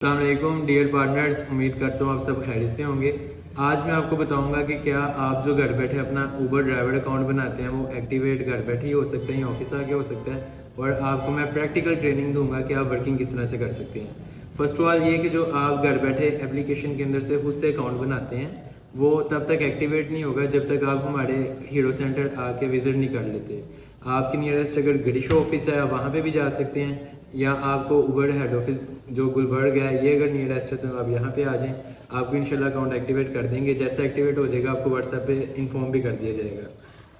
अस्सलाम वालेकुम dear partners, उम्मीद करता हूँ आप सब खैरियत से होंगे। आज मैं आपको बताऊंगा कि क्या आप जो घर बैठे अपना ऊबर ड्राइवर अकाउंट बनाते हैं वो एक्टिवेट घर बैठे ही हो सकते हैं या ऑफिस आके हो सकता है, और आपको मैं प्रैक्टिकल ट्रेनिंग दूंगा कि आप वर्किंग किस तरह से कर सकते हैं। फर्स्ट ऑफ ऑल ये कि जो आप घर बैठे एप्लीकेशन के अंदर से खुद से अकाउंट बनाते हैं वो तब तक एक्टिवेट नहीं होगा जब तक आप हमारे हीरो सेंटर आके विज़िट नहीं कर लेते। आपके नियरेस्ट अगर गडिशो ऑफिस है आप वहाँ पे भी जा सकते हैं, या आपको उबर हेड ऑफिस जो गुलबर्ग है ये अगर नियरेस्ट है तो आप यहाँ पे आ जाएं। आपको इंशाल्लाह अकाउंट एक्टिवेट कर देंगे। जैसा एक्टिवेट हो जाएगा आपको व्हाट्सएप पे इन्फॉर्म भी कर दिया जाएगा।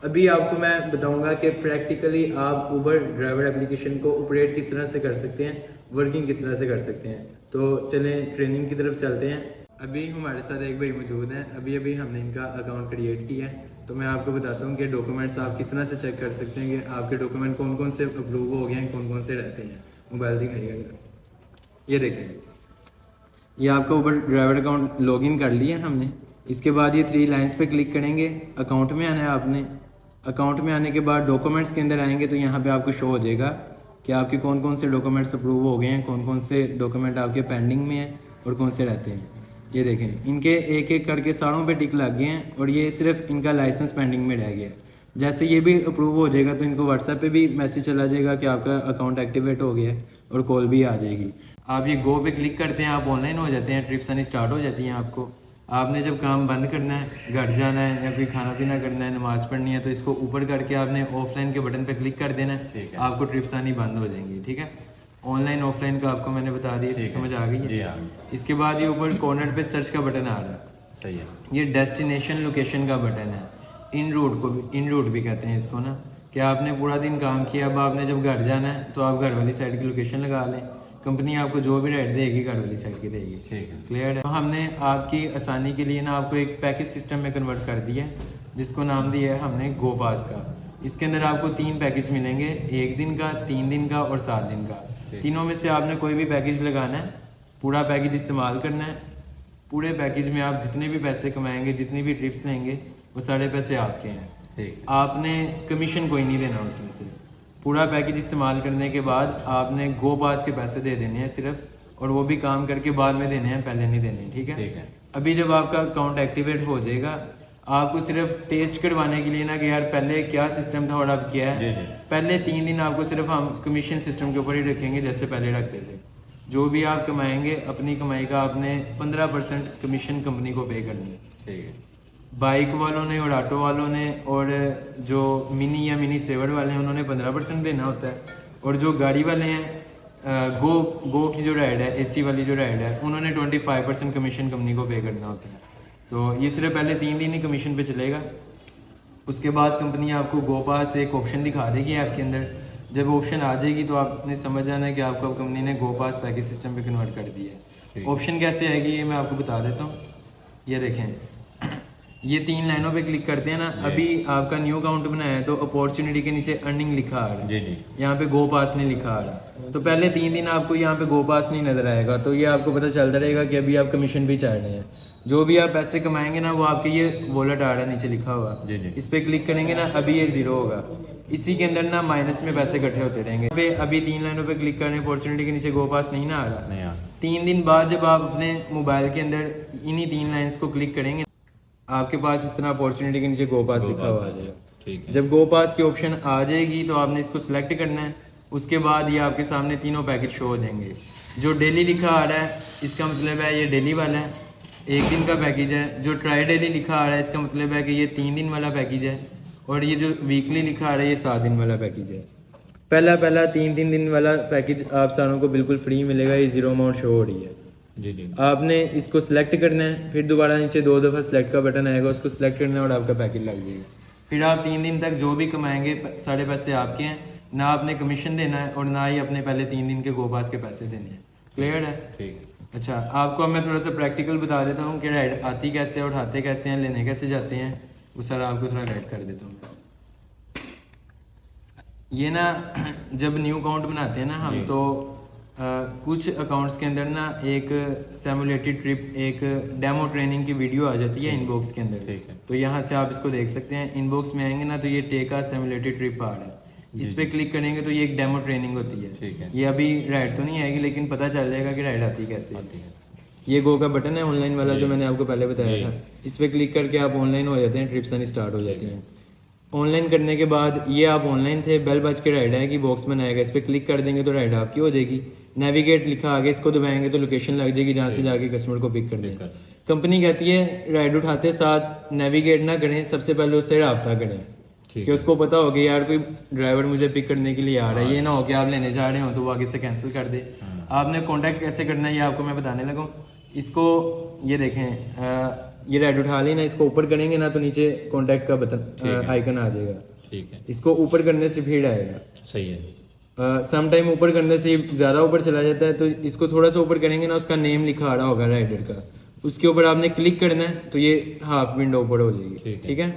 अभी आपको मैं बताऊंगा कि प्रैक्टिकली आप उबर ड्राइवर एप्लीकेशन को ऑपरेट किस तरह से कर सकते हैं, वर्किंग किस तरह से कर सकते हैं। तो चलें ट्रेनिंग की तरफ चलते हैं। अभी हमारे साथ एक भाई मौजूद हैं, अभी अभी हमने इनका अकाउंट क्रिएट किया है। तो मैं आपको बताता हूँ कि डॉक्यूमेंट्स आप किस तरह से चेक कर सकते हैं कि आपके डॉक्यूमेंट कौन कौन से अप्रूव हो गए हैं, कौन कौन से रहते हैं। मोबाइल दिखाइएगा। ये देखें, ये आपका ऊबर ड्राइवर अकाउंट लॉगिन कर लिया है हमने। इसके बाद ये 3 लाइंस पे क्लिक करेंगे, अकाउंट में आना है आपने। अकाउंट में आने के बाद डॉक्यूमेंट्स के अंदर आएंगे तो यहाँ पे आपको शो हो जाएगा कि आपके कौन कौन से डॉक्यूमेंट्स अप्रूव हो गए हैं, कौन कौन से डॉक्यूमेंट आपके पेंडिंग में हैं और कौन से रहते हैं। ये देखें, इनके एक एक करके सारों पे टिक लग गए हैं और ये सिर्फ इनका लाइसेंस पेंडिंग में रह गया है। जैसे ये भी अप्रूव हो जाएगा तो इनको व्हाट्सएप पे भी मैसेज चला जाएगा कि आपका अकाउंट एक्टिवेट हो गया है और कॉल भी आ जाएगी। आप ये गो पे क्लिक करते हैं, आप ऑनलाइन हो जाते हैं, ट्रिप्स आनी स्टार्ट हो जाती हैं आपको। आपने जब काम बंद करना है, घर जाना है या कोई खाना पीना करना है, नमाज़ पढ़नी है, तो इसको ऊपर करके आपने ऑफलाइन के बटन पर क्लिक कर देना है, आपको ट्रिप्स आनी बंद हो जाएंगी। ठीक है, ऑनलाइन ऑफलाइन का आपको मैंने बता दिया, इससे समझ आ गई है। इसके बाद ये ऊपर कॉर्नर पे सर्च का बटन आ रहा है, सही है। ये डेस्टिनेशन लोकेशन का बटन है, इन रूट भी कहते हैं इसको ना। कि आपने पूरा दिन काम किया, अब आपने जब घर जाना है तो आप घर वाली साइड की लोकेशन लगा लें। कंपनी आपको जो भी रेट देगी घर वाली साइड की देगी। ठीक है, क्लियर है। तो हमने आपकी आसानी के लिए ना आपको एक पैकेज सिस्टम में कन्वर्ट कर दिया है, जिसको नाम दिया है हमने गो पास का। इसके अंदर आपको 3 पैकेज मिलेंगे, 1 दिन का, 3 दिन का और 7 दिन का। तीनों में से आपने कोई भी पैकेज लगाना है, पूरा पैकेज इस्तेमाल करना है। पूरे पैकेज में आप जितने भी पैसे कमाएंगे, जितनी भी ट्रिप्स लेंगे, वो सारे पैसे आपके हैं। ठीक, आपने कमीशन कोई नहीं देना उसमें से। पूरा पैकेज इस्तेमाल करने के बाद आपने गो पास के पैसे दे देने हैं सिर्फ, और वो भी काम करके बाद में देने हैं, पहले नहीं देने। ठीक है। अभी जब आपका अकाउंट एक्टिवेट हो जाएगा, आपको सिर्फ टेस्ट करवाने के लिए ना कि यार पहले क्या सिस्टम था और अब क्या है, पहले 3 दिन आपको सिर्फ हम कमीशन सिस्टम के ऊपर ही रखेंगे जैसे पहले रखते थे। जो भी आप कमाएंगे अपनी कमाई का आपने 15% कमीशन कंपनी को पे करनी है। ठीक है। बाइक वालों ने और ऑटो वालों ने और जो मिनी या मिनी सेवर वाले हैं उन्होंने 15% देना होता है, और जो गाड़ी वाले हैं गो की जो राइड है, एसी वाली जो राइड है, उन्होंने 25% कमीशन कंपनी को पे करना होता है। तो ये सिर्फ पहले 3 दिन ही कमीशन पे चलेगा। उसके बाद कंपनी आपको गो पास एक ऑप्शन दिखा देगी ऐप के अंदर। जब ऑप्शन आ जाएगी तो आपने समझ जाना है कि आपको कंपनी ने गो पास पैकेज सिस्टम पे कन्वर्ट कर दिया है। ऑप्शन कैसे आएगी ये मैं आपको बता देता हूँ। ये देखें, ये 3 लाइनों पे क्लिक करते हैं ना। अभी आपका न्यू अकाउंट बनाया है तो अपॉर्चुनिटी के नीचे अर्निंग लिखा आ रहा है, यहाँ पे गो पास नहीं लिखा आ रहा। तो पहले 3 दिन आपको यहाँ पे गो पास नहीं नजर आएगा, तो ये आपको पता चलता रहेगा कि अभी आप कमीशन भी चाह रहे हैं। जो भी आप पैसे कमाएंगे ना वो आपके ये वॉलेट आ रहा है नीचे लिखा हुआ, इस पर क्लिक करेंगे ना, अभी ये 0 होगा। इसी के अंदर ना माइनस में पैसे इकट्ठे होते रहेंगे। अभी 3 लाइनों पे क्लिक करने, अपॉर्चुनिटी के नीचे गो पास नहीं ना आ रहा। 3 दिन बाद जब आप अपने मोबाइल के अंदर इन्हीं 3 लाइन्स को क्लिक करेंगे, आपके पास इस तरह अपॉर्चुनिटी के नीचे गो पास लिखा हुआ आ जाएगा। जब गो पास की ऑप्शन आ जाएगी तो आपने इसको सिलेक्ट करना है। उसके बाद ये आपके सामने तीनों पैकेज शो हो जाएंगे। जो डेली लिखा आ रहा है इसका मतलब है ये डेली वाला है, 1 दिन का पैकेज है। जो ट्राई डेली लिखा आ रहा है इसका मतलब है कि ये 3 दिन वाला पैकेज है, और ये जो वीकली लिखा आ रहा है ये 7 दिन वाला पैकेज है। पहला 3 दिन वाला पैकेज आप सारों को बिल्कुल फ्री मिलेगा, ये 0 अमाउंट शो हो रही है। जी। आपने इसको सिलेक्ट करना है, फिर दोबारा नीचे 2 दफ़ा सिलेक्ट का बटन आएगा, उसको सिलेक्ट करना है और आपका पैकेज लग जाएगा। फिर आप 3 दिन तक जो भी कमाएंगे सारे पैसे आपके हैं, ना आपने कमीशन देना है और ना ही अपने पहले 3 दिन के गो पास के पैसे देने हैं। क्लियर है? ठीक। अच्छा, आपको अब मैं थोड़ा सा प्रैक्टिकल बता देता हूँ कि राइड आती कैसे, उठाते कैसे हैं, लेने कैसे जाते हैं, वो सारा आपको थोड़ा गाइड कर देता हूँ। ये ना जब न्यू अकाउंट बनाते हैं ना हम, तो कुछ अकाउंट्स के अंदर ना एक सिमुलेटेड ट्रिप, एक डेमो ट्रेनिंग की वीडियो आ जाती है इनबॉक्स के अंदर। तो यहाँ से आप इसको देख सकते हैं। इनबॉक्स में आएंगे ना तो ये टेक अ सिमुलेटेड ट्रिप आ रहा है। इस पर क्लिक करेंगे तो ये एक डेमो ट्रेनिंग होती है। ठीक है। ये अभी राइड तो नहीं आएगी लेकिन पता चल जाएगा कि राइड आती कैसे आती है। ये गो का बटन है ऑनलाइन वाला जो मैंने आपको पहले बताया जी। था, इस पर क्लिक करके आप ऑनलाइन हो जाते हैं, ट्रिप्स आनी स्टार्ट हो जाती हैं। ऑनलाइन करने के बाद ये आप ऑनलाइन थे, बेल बज के राइड आएगी, बॉक्स बनाएगा, इस पर क्लिक कर देंगे तो राइड आपकी हो जाएगी। नेविगेट लिखा आगे, इसको दबाएंगे तो लोकेशन लग जाएगी जहाँ से जाके कस्टमर को पिक करना है। कंपनी कहती है राइड उठाते साथ नेविगेट ना करें, सबसे पहले उससे रब्ता करें कि उसको पता हो कि यार कोई ड्राइवर मुझे पिक करने के लिए आ रहा है, ये ना हो कि आप लेने जा रहे हो तो वो आगे से कैंसिल कर दे। आपने कॉन्टैक्ट कैसे करना है ये आपको मैं बताने लगा। इसको ये देखें, ये राइड उठा ली ना, इसको ऊपर करेंगे ना तो नीचे कॉन्टैक्ट का बटन आइकन आ जाएगा। ठीक है। इसको ऊपर करने से भीड़ आएगा। सही है। सम टाइम ऊपर करने से ज़्यादा ऊपर चला जाता है, तो इसको थोड़ा सा ऊपर करेंगे ना, उसका नेम लिखा आ रहा होगा राइडर का, उसके ऊपर आपने क्लिक करना है तो ये हाफ विंडो ऊपर हो जाएगी। ठीक है।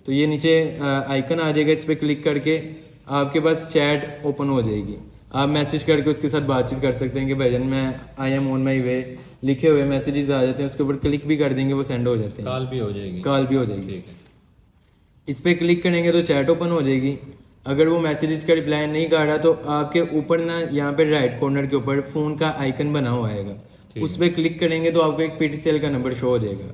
तो ये नीचे आइकन आ जाएगा, इस पर क्लिक करके आपके पास चैट ओपन हो जाएगी। आप मैसेज करके उसके साथ बातचीत कर सकते हैं कि भाईजान मैं आई एम ऑन माई वे, लिखे हुए मैसेजेस आ जाते हैं, उसके ऊपर क्लिक भी कर देंगे वो सेंड हो जाते हैं। कॉल भी हो जाएगी। कॉल भी हो जाएगी। ठीक है। इस पर क्लिक करेंगे तो चैट ओपन हो जाएगी। अगर वो मैसेजेस का रिप्लाई नहीं कर रहा तो आपके ऊपर ना यहाँ पे राइट कॉर्नर के ऊपर फ़ोन का आइकन बना हुआ आएगा, उस पर क्लिक करेंगे तो आपको एक PTCL का नंबर शो हो जाएगा।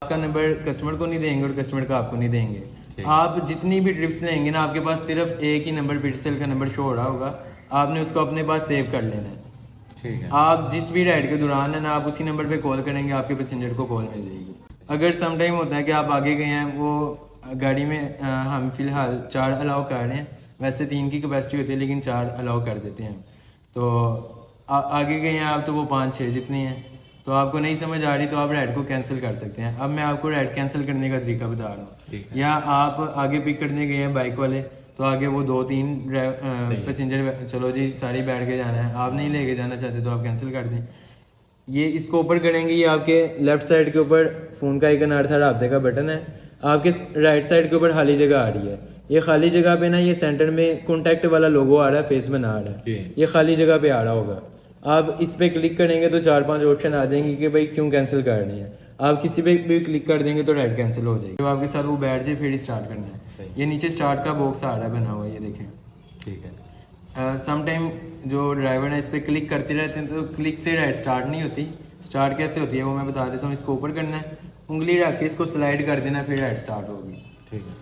आपका नंबर कस्टमर को नहीं देंगे और कस्टमर का आपको नहीं देंगे। आप जितनी भी ट्रिप्स लेंगे ना, आपके पास सिर्फ एक ही नंबर PTCL का नंबर शो हो रहा होगा, आपने उसको अपने पास सेव कर लेना है। ठीक है। आप जिस भी राइड के दौरान है ना, आप उसी नंबर पे कॉल करेंगे, आपके पैसेंजर को कॉल मिल जाएगी। अगर सम टाइम होता है कि आप आगे गए हैं, वो गाड़ी में हम फ़िलहाल 4 अलाउ कर रहे हैं, वैसे 3 की कैपेसिटी होती है लेकिन 4 अलाउ कर देते हैं। तो आगे गए हैं आप तो वो 5-6 जितनी हैं, तो आपको नहीं समझ आ रही तो आप राइड को कैंसिल कर सकते हैं। अब मैं आपको राइड कैंसिल करने का तरीका बता रहा हूँ। या आप आगे पिक करने गए हैं बाइक वाले, तो आगे वो 2-3 पैसेंजर, चलो जी सारी बैठ के जाना है, आप नहीं लेके जाना चाहते तो आप कैंसिल कर दें। ये इसको ऊपर करेंगे, ये आपके लेफ्ट साइड के ऊपर फ़ोन का आइकन आ रहा था, राब्ते का बटन है, आपके राइट साइड के ऊपर खाली जगह आ रही है। ये खाली जगह पे ना, ये सेंटर में कॉन्टैक्ट वाला लोगो आ रहा है, फेस बना आ रहा है, ये खाली जगह पे आ रहा होगा। आप इस पर क्लिक करेंगे तो 4-5 ऑप्शन आ जाएंगे कि भाई क्यों कैंसिल करनी है। आप किसी पे भी क्लिक कर देंगे तो राइड कैंसिल हो जाएगी। जब आपके साथ वो बैठ जाए फिर स्टार्ट करना है। ये नीचे स्टार्ट का बॉक्स आ रहा है बना हुआ, ये देखें। ठीक है। सम टाइम जो ड्राइवर है इस पर क्लिक करते रहते हैं तो क्लिक से राइड स्टार्ट नहीं होती। स्टार्ट कैसे होती है वो मैं बता देता हूँ। इसको ऊपर करना है, उंगली रख के इसको स्लाइड कर देना, फिर राइड स्टार्ट होगी। ठीक है।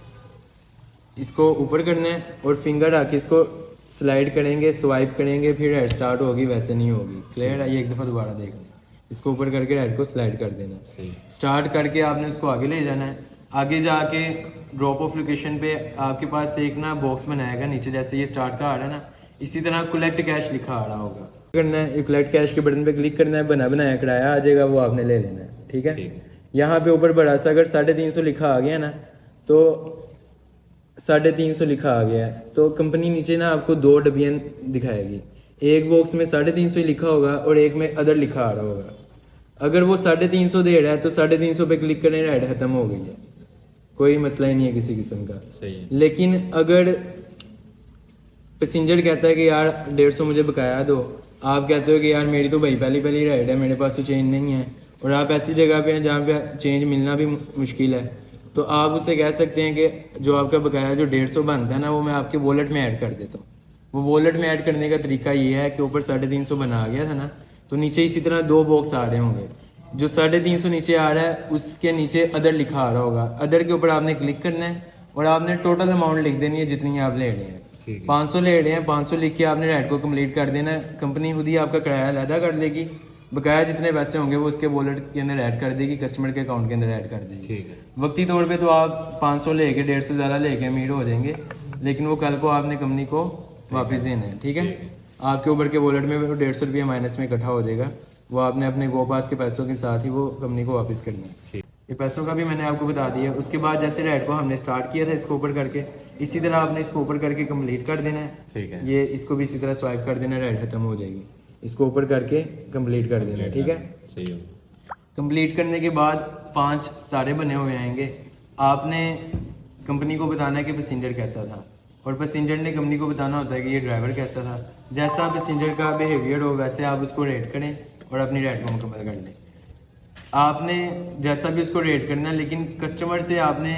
इसको ऊपर करना है और फिंगर रख के इसको स्लाइड करेंगे, स्वाइप करेंगे, फिर राइड स्टार्ट होगी, वैसे नहीं होगी। क्लियर है? ये एक दफ़ा दोबारा देख लें। इसको ऊपर करके राइड को स्लाइड कर देना है। स्टार्ट करके आपने उसको आगे ले जाना है। आगे जाके ड्रॉप ऑफ लोकेशन पे आपके पास एक ना बॉक्स बनाएगा नीचे, जैसे ये स्टार्ट का आ रहा है ना, इसी तरह कलेक्ट कैश लिखा आ रहा होगा। करना है, कलेक्ट कैश के बटन पे क्लिक करना है, बनाया किराया आ जाएगा, वो आपने ले लेना है। ठीक है। यहाँ पे ऊपर बड़ा सा अगर 350 लिखा आ गया ना, तो 350 लिखा आ गया है तो कंपनी नीचे ना आपको 2 डब्बियाँ दिखाएगी। एक बॉक्स में 350 लिखा होगा और एक में अदर लिखा आ रहा होगा। अगर वो 350 दे रहा है तो 350 पे क्लिक करें, राइड खत्म हो गई है, कोई मसला ही नहीं है किसी किस्म का। सही है। लेकिन अगर पैसेंजर कहता है कि यार 150 मुझे बकाया दो, आप कहते हो कि यार मेरी तो भाई पहली राइड है, मेरे पास तो चेंज नहीं है, और आप ऐसी जगह पे हैं जहाँ पे चेंज मिलना भी मुश्किल है, तो आप उससे कह सकते हैं कि जो आपका बकाया जो 150 बनता है ना, वो मैं आपके वॉलेट में ऐड कर देता हूँ। वो वॉलेट में ऐड करने का तरीका ये है कि ऊपर 350 बना गया था ना, तो नीचे इसी तरह 2 बॉक्स आ रहे होंगे। जो 350 नीचे आ रहा है उसके नीचे अदर लिखा आ रहा होगा। अदर के ऊपर आपने क्लिक करना है और आपने टोटल अमाउंट लिख देनी है जितनी आप ले रहे हैं। 500 ले रहे हैं, 500 लिख के आपने राइड को कंप्लीट कर देना है। कंपनी खुद ही आपका किराया अदा कर देगी, बकाया जितने पैसे होंगे वो उसके वॉलेट के अंदर ऐड कर देगी, कस्टमर के अकाउंट के अंदर ऐड कर देगी। वक्ती तौर पे तो आप 500 लेके 150 ज़्यादा लेके अमीर हो जाएंगे, लेकिन वो कल को आपने कंपनी को वापस देना है। ठीक है। आपके ऊपर के वॉलेट में 150 रुपया माइनस में इकट्ठा हो जाएगा, वो आपने अपने गो पास के पैसों के साथ ही वो कंपनी को वापस करना है। ये पैसों का भी मैंने आपको बता दिया। उसके बाद जैसे राइड को हमने स्टार्ट किया था इसको ऊपर करके, इसी तरह आपने इसको ऊपर करके कंप्लीट कर देना है। ठीक है। ये इसको भी इसी तरह स्वाइप कर देना, राइड खत्म हो जाएगी। इसको ऊपर करके कंप्लीट कर देना है। ठीक है। सही हो। कंप्लीट करने के बाद 5 सितारे बने हुए आएंगे। आपने कंपनी को बताना है कि पैसेंजर कैसा था, और पैसेंजर ने कंपनी को बताना होता है कि ये ड्राइवर कैसा था। जैसा पैसेंजर का बिहेवियर हो वैसे आप उसको रेट करें और अपनी राइड को मुकम्मल कर लें। आपने जैसा भी उसको रेट करना है, लेकिन कस्टमर से आपने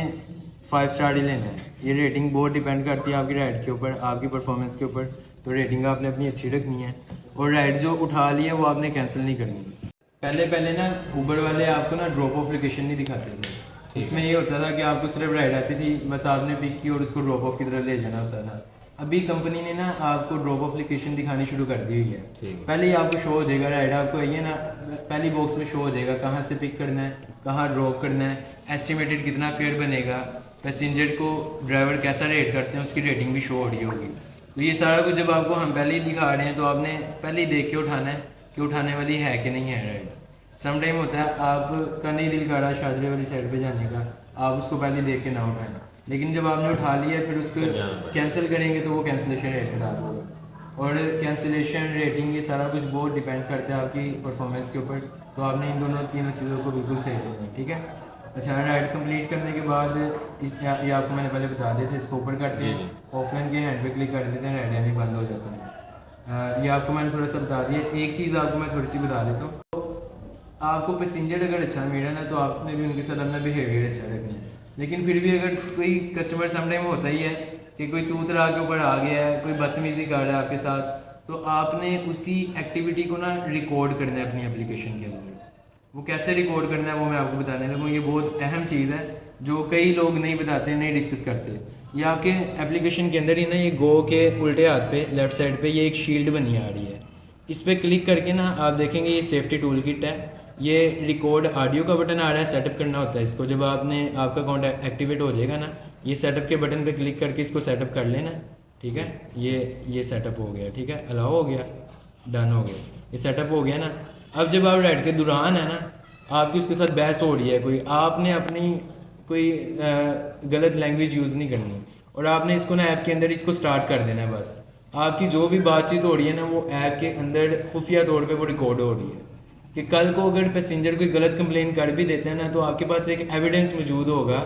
5 स्टार ही लेना है। ये रेटिंग बहुत डिपेंड करती है आपकी राइड के ऊपर, आपकी परफॉर्मेंस के ऊपर। तो रेटिंग आपने अपनी अच्छी रखनी है और राइड जो उठा ली है वो आपने कैंसिल नहीं करनी। पहले ना ऊबर वाले आपको ना ड्रॉप ऑफ लोकेशन नहीं दिखाते थे। इसमें ये होता था कि आपको सिर्फ राइड आती थी, बस आपने पिक की और उसको ड्रॉप ऑफ की तरफ ले जाना होता था। अभी कंपनी ने ना आपको ड्रॉप ऑफ लोकेशन दिखानी शुरू कर दी हुई है। पहले ही आपको शो हो जाएगा, राइड आपको आई है ना, पहली बॉक्स में शो हो जाएगा कहाँ से पिक करना है, कहाँ ड्रॉप करना है, एस्टिमेटेड कितना फेयर बनेगा, पैसेंजर को ड्राइवर कैसा रेट करते हैं उसकी रेटिंग भी शो हो रही होगी। तो ये सारा कुछ जब आपको हम पहले ही दिखा रहे हैं तो आपने पहले ही देख के उठाना है कि उठाने वाली है कि नहीं है राइड। सम टाइम होता है आपका नहीं दिल कर रहा शादरे वाली साइड पे जाने का, आप उसको पहले देख के ना उठाएं, लेकिन जब आपने उठा लिया फिर उसको कैंसिल करेंगे तो वो कैंसिलेशन रेट खराब होगा। और कैंसिलेशन रेटिंग ये सारा कुछ बहुत डिपेंड करता है आपकी परफॉर्मेंस के ऊपर। तो आपने इन तीनों चीज़ों को बिल्कुल सही करना है, ठीक है। अच्छा, राइड कंप्लीट करने के बाद ये आपको मैंने पहले बता दिया था, इसको ऊपर करते हैं, ऑफलाइन के हैंड पे क्लिक कर देते हैं, राइड यानी बंद हो जाते हैं। ये आपको मैंने थोड़ा सा बता दिया। एक चीज़ आपको मैं थोड़ी सी बता देता हूँ, आपको पैसेंजर अगर अच्छा मिला ना तो आपने भी उनके साथ अपना बिहेवियर अच्छा रखना है। लेकिन फिर भी अगर कोई कस्टमर समटाइम होता ही है कि कोई तू तरा के ऊपर आ गया है, कोई बदतमीज़ी कर रहा है आपके साथ, तो आपने उसकी एक्टिविटी को ना रिकॉर्ड करना है अपनी एप्लीकेशन के अंदर। वो कैसे रिकॉर्ड करना है वो मैं आपको बताने लगा। ये बहुत अहम चीज़ है जो कई लोग नहीं बताते, नहीं डिस्कस करते। ये आपके एप्लीकेशन के अंदर ही ना, ये गो के उल्टे हाथ पे लेफ़्ट साइड पे ये एक शील्ड बनी आ रही है। इस पर क्लिक करके ना आप देखेंगे ये सेफ्टी टूल किट है, ये रिकॉर्ड ऑडियो का बटन आ रहा है, सेटअप करना होता है इसको। जब आपने आपका अकाउंट एक्टिवेट हो जाएगा ना, ये सेटअप के बटन पे क्लिक करके इसको सेटअप कर लेना, ठीक है। ये सेटअप हो गया, ठीक है, अलाउ हो गया, डन हो गया, ये सेटअप हो गया ना। अब जब आप राइड के दौरान है ना, आपकी उसके साथ बहस हो रही है कोई, आपने अपनी कोई गलत लैंग्वेज यूज़ नहीं करनी और आपने इसको ना ऐप के अंदर इसको स्टार्ट कर देना है। बस आपकी जो भी बातचीत हो रही है ना वो ऐप के अंदर खुफिया तौर पे वो रिकॉर्ड हो रही है कि कल को अगर पैसेंजर कोई गलत कंप्लेन कर भी देते हैं ना तो आपके पास एक एविडेंस मौजूद होगा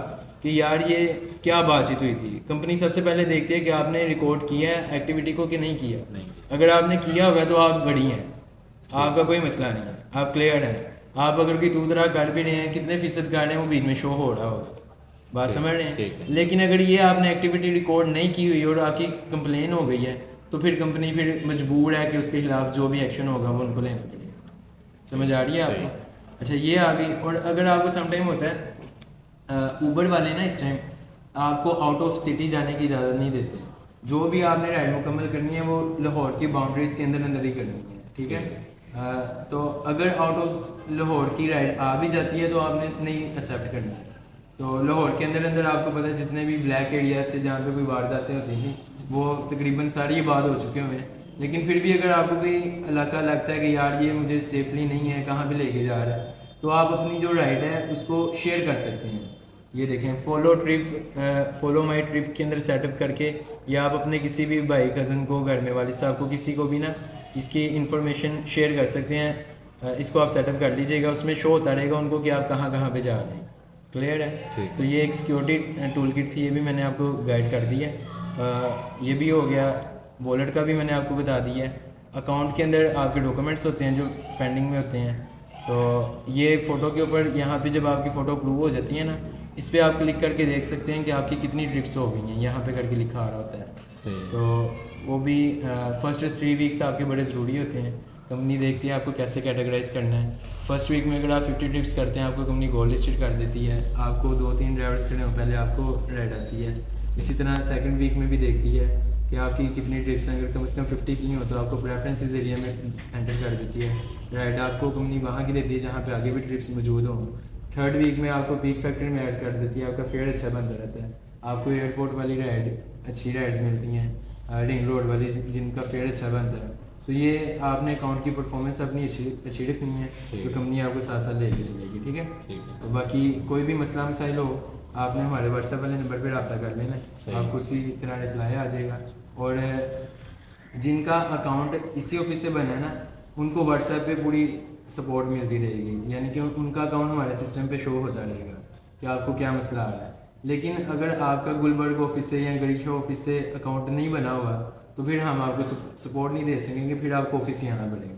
कि यार ये क्या बातचीत हुई थी। कंपनी सबसे पहले देखती है कि आपने रिकॉर्ड किया है एक्टिविटी को कि नहीं किया। अगर आपने किया हुआ है तो आप बड़ी हैं, आपका कोई मसला नहीं है, आप क्लियर हैं। आप अगर कोई दूसरा कर भी रहे हैं, कितने फीसद कर रहे हैं वो बीच में शो हो रहा होगा, बात समझ रहे हैं। लेकिन अगर ये आपने एक्टिविटी रिकॉर्ड नहीं की हुई और आपकी कंप्लेन हो गई है तो फिर कंपनी फिर मजबूर है कि उसके खिलाफ जो भी एक्शन होगा वो उनको लेना पड़ेगा। समझ आ रही है आपको? अच्छा, ये आ गई। और अगर आपको समटाइम होता है ऊबर वाले ना इस टाइम आपको आउट ऑफ सिटी जाने की इजाज़त नहीं देते। जो भी आपने राइड मुकम्मल करनी है वो लाहौर की बाउंड्रीज के अंदर ही करनी है, ठीक है। तो अगर आउट ऑफ लाहौर की राइड आ भी जाती है तो आपने नहीं एक्सेप्ट करनी है। तो लाहौर के अंदर आपको पता है जितने भी ब्लैक एरिया से जहाँ पे कोई वारदातें होती थी वो तकरीबन सारी आबाद हो चुके हुए हैं। लेकिन फिर भी अगर आपको कोई इलाका लगता है कि यार ये मुझे सेफली नहीं है, कहाँ पे लेके जा रहा है, तो आप अपनी जो राइड है उसको शेयर कर सकते हैं। ये देखें, फॉलो माई ट्रिप के अंदर सेटअप करके, या आप अपने किसी भी भाई कज़न को, घर में वालिद साहब को, किसी को भी ना इसकी इन्फॉर्मेशन शेयर कर सकते हैं। इसको आप सेटअप कर लीजिएगा, उसमें शो होता रहेगा उनको कि आप कहाँ कहाँ पे जा रहे हैं। क्लियर है? तो ये एक सिक्योरिटी टूल किट थी, ये भी मैंने आपको गाइड कर दी है। ये भी हो गया। वॉलेट का भी मैंने आपको बता दिया है। अकाउंट के अंदर आपके डॉक्यूमेंट्स होते हैं जो पेंडिंग में होते हैं, तो ये फ़ोटो के ऊपर यहाँ पे जब आपकी फ़ोटो अप्रूव हो जाती है ना, इस पर आप क्लिक करके देख सकते हैं कि आपकी कितनी ट्रिप्स हो गई हैं, यहाँ पे करके लिखा आ रहा होता है। तो वो भी फर्स्ट 3 वीक्स आपके बड़े ज़रूरी होते हैं। कंपनी देखती है आपको कैसे कैटेगराइज करना है। फर्स्ट वीक में अगर आप 50 ट्रिप्स करते हैं आपको कंपनी गोल लिस्टेड कर देती है। आपको 2-3 ड्राइवर्स करने हो पहले आपको राइड आती है। इसी तरह सेकंड वीक में भी देखती है कि आपकी कितनी ट्रिप्स हैं। अगर कम से कम 50 की हो तो आपको प्रेफरेंसेस एरिया में एंटर कर देती है। राइड आपको कंपनी वहाँ की देती है जहाँ पे आगे भी ट्रिप्स मौजूद हों। थर्ड वीक में आपको पीक फैक्ट्री में ऐड कर देती है। आपका फेयर अच्छा बनता रहता है। आपको एयरपोर्ट वाली राइड अच्छी राइड्स मिलती हैं, रिंग रोड वाली जिनका फेयर अच्छा बनता है। तो ये आपने अकाउंट की परफॉर्मेंस अपनी अच्छी रखनी है, तो कंपनी आपको साथ साथ लेके चलेगी, ठीक है। तो बाकी कोई भी मसला मसाइल हो आपने हमारे व्हाट्सएप वाले नंबर पर रब्ता कर लेना, आपको उसी तरह रिप्लाई आ जाएगा। और जिनका अकाउंट इसी ऑफिस से बना है ना, उनको व्हाट्सएप पे पूरी सपोर्ट मिलती रहेगी, यानी कि उनका अकाउंट हमारे सिस्टम पे शो होता रहेगा कि आपको क्या मसला आ रहा है। लेकिन अगर आपका गुलबर्ग ऑफिस से या गरीशा ऑफिस से अकाउंट नहीं बना हुआ तो फिर हम आपको सपोर्ट नहीं दे सकेंगे, फिर आपको ऑफिस ही आना पड़ेगा,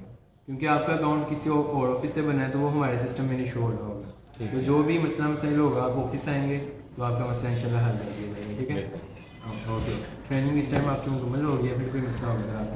क्योंकि आपका अकाउंट किसी और ऑफिस से बना है तो वो हमारे सिस्टम में नहीं शो हो रहा होगा। तो जो भी मसला मसाइल होगा आप ऑफिस आएंगे, तो आपका मसला इंशाल्लाह हल कर दिया जाएगा, ठीक है। बिल्कुल। ओके, ट्रेनिंग इस टाइम आपकी मुकम्मल हो गई है, फिर कोई मसला होगा तो आप